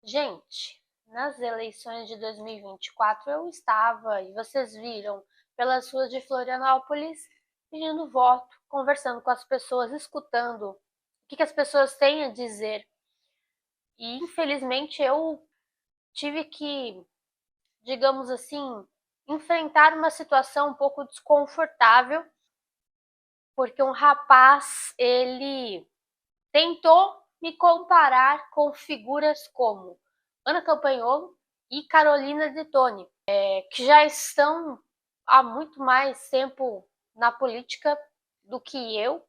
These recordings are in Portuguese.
Gente, nas eleições de 2024 eu estava, e vocês viram, pelas ruas de Florianópolis, pedindo voto, conversando com as pessoas, escutando o que as pessoas têm a dizer. E infelizmente eu tive que, digamos assim, enfrentar uma situação um pouco desconfortável, porque um rapaz, ele tentou me comparar com figuras como Ana Campanholo e Carolina Detoni, que já estão há muito mais tempo na política do que eu,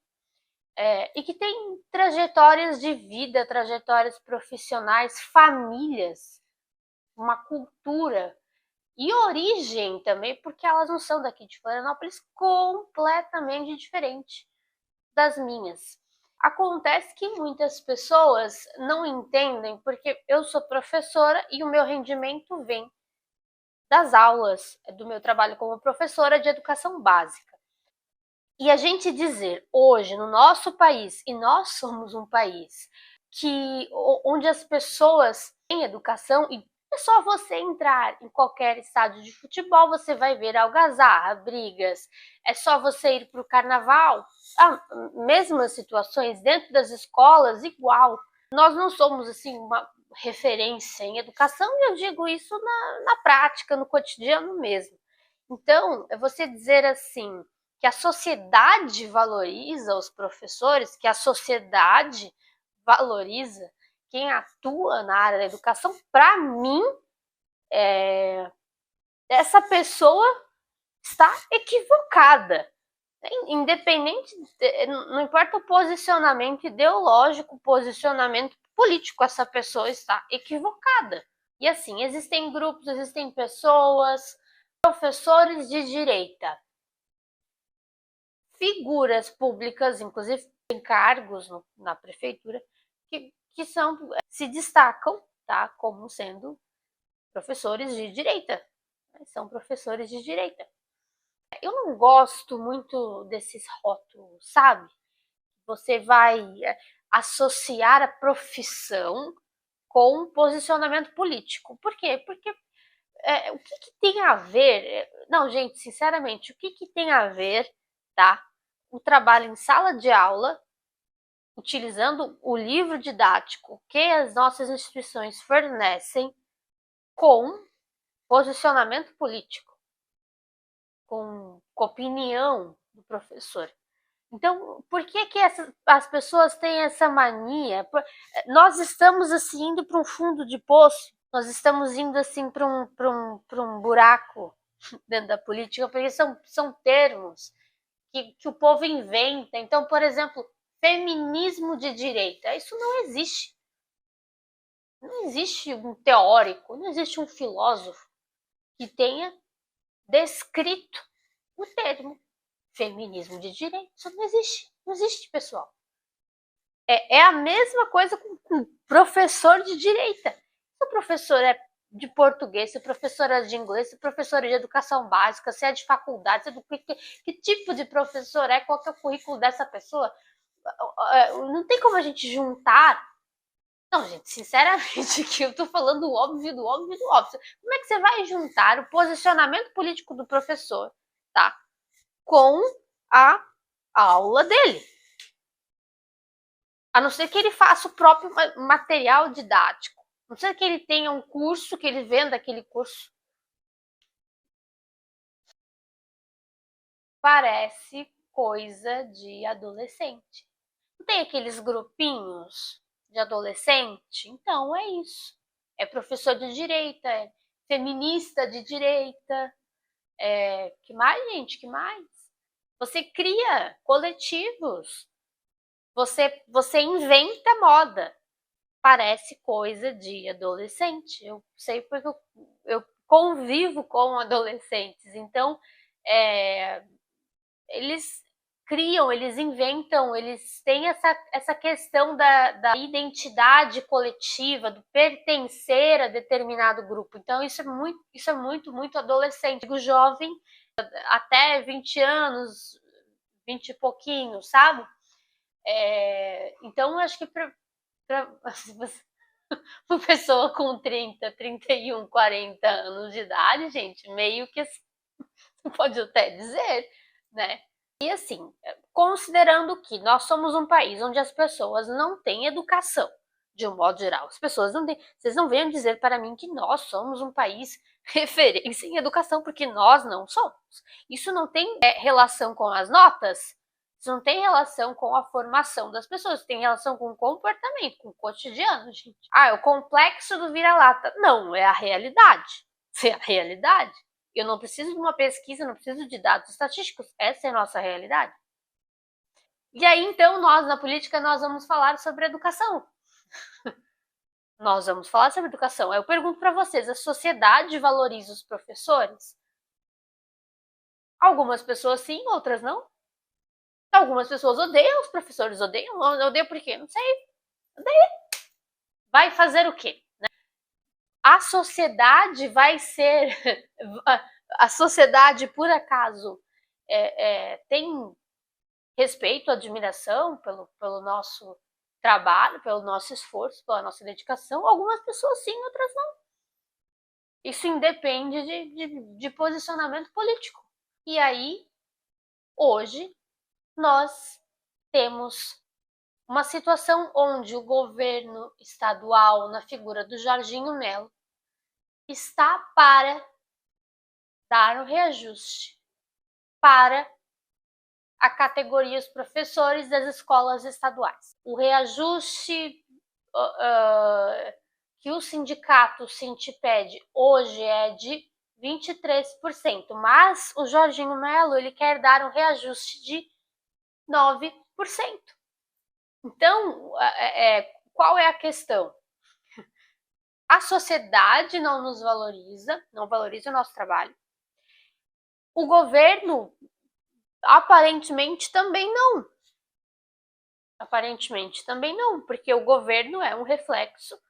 e que têm trajetórias de vida, trajetórias profissionais, famílias, uma cultura e origem também, porque elas não são daqui de Florianópolis, completamente diferente das minhas. Acontece que muitas pessoas não entendem, porque eu sou professora e o meu rendimento vem das aulas, do meu trabalho como professora de educação básica. E a gente dizer hoje no nosso país, e nós somos um país onde as pessoas têm educação, e é só você entrar em qualquer estádio de futebol, você vai ver algazarra, brigas. É só você ir para o carnaval, mesmas situações dentro das escolas, igual. Nós não somos assim uma referência em educação, e eu digo isso na prática, no cotidiano mesmo. Então, é você dizer assim, que a sociedade valoriza os professores, que a sociedade valoriza quem atua na área da educação, para mim, essa pessoa está equivocada. Independente, não importa o posicionamento ideológico, o posicionamento político, essa pessoa está equivocada. E assim, existem grupos, existem pessoas, professores de direita, figuras públicas, inclusive em cargos na prefeitura, que se destacam, tá, como sendo professores de direita. São professores de direita. Eu não gosto muito desses rótulos, sabe? Você vai associar a profissão com posicionamento político. Por quê? Porque o que tem a ver? Não, gente, sinceramente, o que tem a ver, tá? O trabalho em sala de aula, utilizando o livro didático que as nossas instituições fornecem, com posicionamento político, com opinião do professor. Então, por que as pessoas têm essa mania? Nós estamos assim indo para um fundo de poço, nós estamos indo assim para um buraco dentro da política, porque são termos que o povo inventa. Então, por exemplo, feminismo de direita, isso não existe. Não existe um teórico, não existe um filósofo que tenha descrito o termo feminismo de direita. Isso não existe. Não existe, pessoal. É a mesma coisa com professor de direita. Se o professor é de português, se o professor é de inglês, se o professor é de educação básica, se é de faculdade, que tipo de professor é, qual que é o currículo dessa pessoa? Não tem como a gente juntar. Não, gente, sinceramente, que eu tô falando o óbvio do óbvio do óbvio. Como é que você vai juntar o posicionamento político do professor, tá, com a aula dele? A não ser que ele faça o próprio material didático. A não ser que ele tenha um curso, que ele venda aquele curso. Parece coisa de adolescente. Não tem aqueles grupinhos de adolescente? Então é isso. É professor de direita, é feminista de direita. Que mais, gente? Que mais? Você cria coletivos. Você inventa moda. Parece coisa de adolescente. Eu sei porque eu convivo com adolescentes. Então, eles criam, eles inventam, eles têm essa questão da identidade coletiva, do pertencer a determinado grupo. Então, isso é muito, muito adolescente. O jovem, até 20 anos, 20 e pouquinho, sabe? Então, eu acho que Uma pessoa com 30, 31, 40 anos de idade, gente, meio que pode até dizer, né? E assim, considerando que nós somos um país onde as pessoas não têm educação, de um modo geral, as pessoas não têm. Vocês não venham dizer para mim que nós somos um país referência em educação, porque nós não somos. Isso não tem relação com as notas, isso não tem relação com a formação das pessoas, tem relação com o comportamento, com o cotidiano, gente. Ah, é o complexo do vira-lata. Não, é a realidade. É a realidade. Eu não preciso de uma pesquisa, não preciso de dados estatísticos. Essa é a nossa realidade. E aí, então, nós, na política, nós vamos falar sobre educação. Nós vamos falar sobre educação. Eu pergunto para vocês, a sociedade valoriza os professores? Algumas pessoas sim, outras não. Algumas pessoas odeiam os professores, odeiam por quê? Não sei. Odeia. Vai fazer o quê? A sociedade vai ser... A sociedade, por acaso, tem respeito, admiração pelo nosso trabalho, pelo nosso esforço, pela nossa dedicação? Algumas pessoas sim, outras não. Isso independe de posicionamento político. E aí, hoje, nós temos uma situação onde o governo estadual, na figura do Jorginho Melo, está para dar um reajuste para a categoria dos professores das escolas estaduais. O reajuste que o sindicato Sintipede hoje é de 23%, mas o Jorginho Melo ele quer dar um reajuste de 9%. Então, qual é a questão? A sociedade não nos valoriza, não valoriza o nosso trabalho. O governo, aparentemente, também não. Aparentemente, também não, porque o governo é um reflexo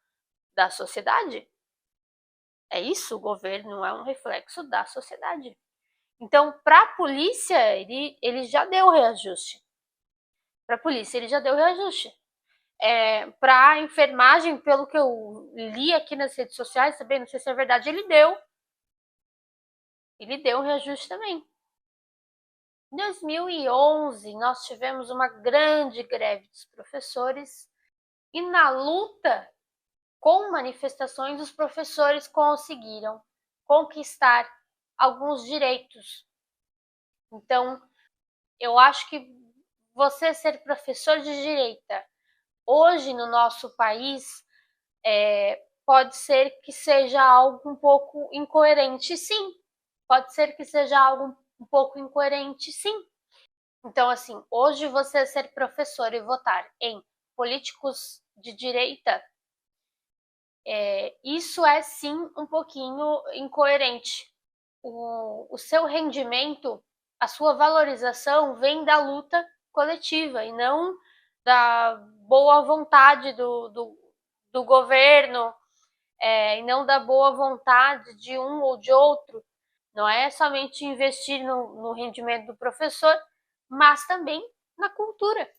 da sociedade. É isso, o governo é um reflexo da sociedade. Então, para a polícia, ele já deu reajuste. Para a polícia, ele já deu reajuste. Para a enfermagem, pelo que eu li aqui nas redes sociais, também não sei se é verdade, ele deu um reajuste também. Em 2011, nós tivemos uma grande greve dos professores e na luta com manifestações, os professores conseguiram conquistar alguns direitos. Então, eu acho que você ser professor de direita hoje no nosso país pode ser que seja algo um pouco incoerente, sim. Pode ser que seja algo um pouco incoerente, sim. Então, assim, hoje você ser professor e votar em políticos de direita, isso é sim um pouquinho incoerente. O seu rendimento, a sua valorização vem da luta coletiva e não da boa vontade do governo, e não da boa vontade de um ou de outro. Não é somente investir no rendimento do professor, mas também na cultura.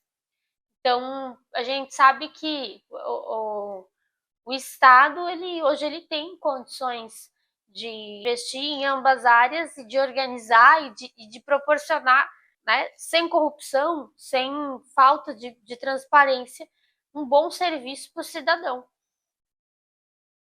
Então, a gente sabe que o Estado, hoje ele tem condições de investir em ambas áreas e de organizar e de proporcionar, né, sem corrupção, sem falta de transparência, um bom serviço para o cidadão.